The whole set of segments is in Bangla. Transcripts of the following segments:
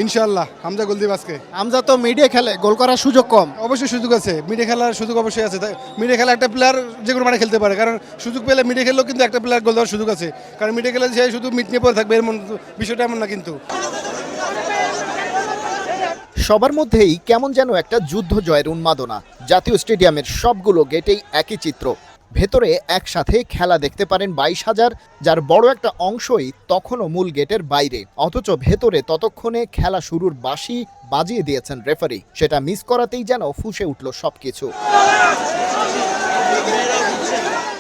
ইনশাআল্লাহ হামজা গোল দিবে আজকে। হামজা তো মিডিয়া খেলে, গোল করার সুযোগ কম। অবশ্যই সুযোগ আছে, মিডে খেলার সুযোগ অবশ্যই আছে। মিডে খেলা একটা প্লেয়ার যে কোনো মাঠে খেলতে পারে, কারণ সুযোগ পেলে মিডে খেললেও কিন্তু একটা প্লেয়ার গোল দেওয়ার সুযোগ আছে। কারণ মিডে খেলে যে শুধু মিট নিয়ে পড়ে থাকবে এমন বিষয়টা এমন না কিন্তু। সবার মধ্যেই কেমন যেন একটা যুদ্ধ জয়ের উন্মাদনা। জাতীয় স্টেডিয়ামের সবগুলো গেটেই একই চিত্র। ভেতরে একসাথে খেলা দেখতে পারেন 22,000, যার বড় একটা অংশই তখনও মূল গেটের বাইরে। অথচ ভেতরে ততক্ষণে খেলা শুরুর বাঁশি বাজিয়ে দিয়েছেন রেফারি। সেটা মিস করাতেই যেন ফুঁসে উঠল সবকিছু।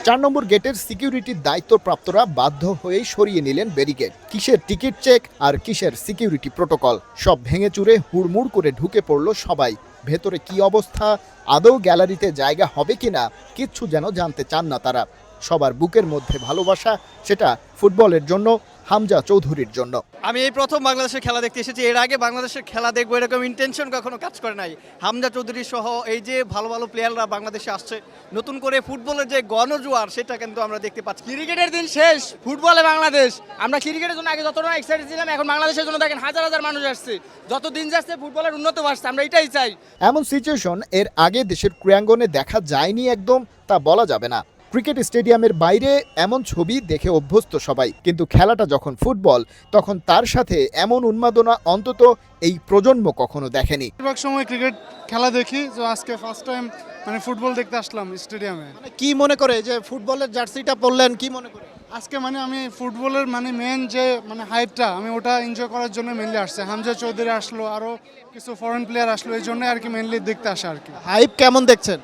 4 নম্বর গেটের সিকিউরিটির দায়িত্বপ্রাপ্তরা বাধ্য হয়েই সরিয়ে নিলেন ব্যারিকেড। কিসের টিকিট চেক আর কিসের সিকিউরিটি প্রোটোকল, সব ভেঙে চুরে হুড়মুড় করে ঢুকে পড়ল সবাই। ভেতরে কি অবস্থা, আদৌ গ্যালারিতে জায়গা হবে কিনা, কিচ্ছু যেন জানতে চান না তারা। সবার বুকের মধ্যে ভালোবাসা, সেটা ফুটবলের জন্য, হামজা চৌধুরীর জন্য। আমি এই প্রথম বাংলাদেশের খেলা দেখতে এসেছি। এর আগে বাংলাদেশের খেলা দেখবো এরকম ইন্টেনশন কখনো কাজ করে নাই। হামজা চৌধুরী সহ এই যে ভালো ভালো প্লেয়াররা বাংলাদেশে আসছে, নতুন করে ফুটবলের যে গণজোয়ার সেটা কিন্তু আমরা দেখতে পাচ্ছি। ক্রিকেটের দিন শেষ, ফুটবলে বাংলাদেশ। আমরা ক্রিকেটের জন্য আগে যতটা এক্সাইটেড ছিলাম, এখন বাংলাদেশের জন্য দেখেন হাজার হাজার মানুষ আসছে। যত দিন যাচ্ছে ফুটবলের উন্নত বাড়ছে, আমরা এটাই চাই। এমন সিচুয়েশন এর আগে দেশের ক্রীড়াঙ্গনে দেখা যায়নি একদম, তা বলা যাবে না। ক্রিকেট স্টেডিয়ামের বাইরে এমন ছবি দেখে অভ্যস্ত সবাই, কিন্তু খেলাটা যখন ফুটবল, তখন তার সাথে এমন উন্মাদনা অন্তত এই প্রজন্ম কখনো দেখেনি। বেশিরভাগ সময় ক্রিকেট খেলা দেখি, তো আজকে ফার্স্ট টাইম মানে ফুটবল দেখতে আসলাম স্টেডিয়ামে। কি মনে করে যে ফুটবলের জার্সিটা পরলেন, কি মনে করে? আজকে মানে আমি ফুটবলের মানে মেন যে মানে হাইপটা, আমি ওটা এনজয় করার জন্য মেনলি আসছে। হামজা চৌধুরী আসলো, আরও কিছু ফরেন প্লেয়ার আসলো, এই জন্য আর কি মেনলি দেখতে আসে আর কি। হাইপ কেমন দেখছেন?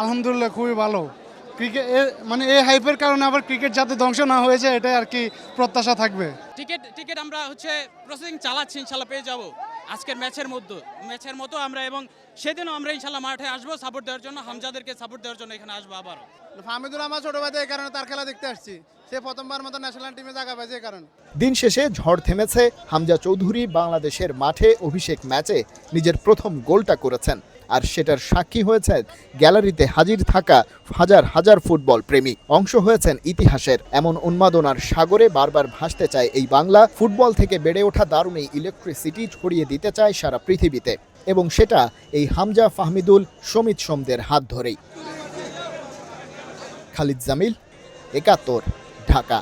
আলহামদুলিল্লাহ খুবই ভালো। ক্রিকেট মানে এই হাইপের কারণে আবার ক্রিকেট যাতে ধ্বংস না হয়ে যায়, এটাই আর কি প্রত্যাশা থাকবে। টিকিট আমরা প্রসেসিং চালাচ্ছি, ইনশাল্লাহ পেয়ে যাব আজকের ম্যাচের মতো আমরা, এবং সেদিনও আমরা ইনশাল্লাহ মাঠে আসবো সাপোর্ট দেওয়ার জন্য, হামজাদেরকে সাপোর্ট দেওয়ার জন্য এখানে আসবো আবারও। ফাহমিদুল আমার ছোট ভাই, এই কারণে তার খেলা দেখতে আসছি। সে প্রথমবার মতো ন্যাশনাল টিমে জায়গা পাইছে এই কারণে। দিন শেষে ঝড় থেমেছে। হামজা চৌধুরী বাংলাদেশের মাঠে অভিষেক ম্যাচে নিজের প্রথম গোলটা করেছেন, আর সেটার সাক্ষী হয়েছে গ্যালারিতে হাজির থাকা হাজার হাজার ফুটবল প্রেমী। অংশ হয়েছেন ইতিহাসের। এমন উন্মাদনার সাগরে বারবার ভাসতে চায় এই বাংলা। ফুটবল থেকে বেড়ে ওঠা দারুণ এই ইলেকট্রিসিটি ছড়িয়ে দিতে চায় সারা পৃথিবীতে, এবং সেটা এই হামজা, ফাহমিদুল, সমিত সোমদের হাত ধরেই। খালিদ জামিল, ৭১, ঢাকা।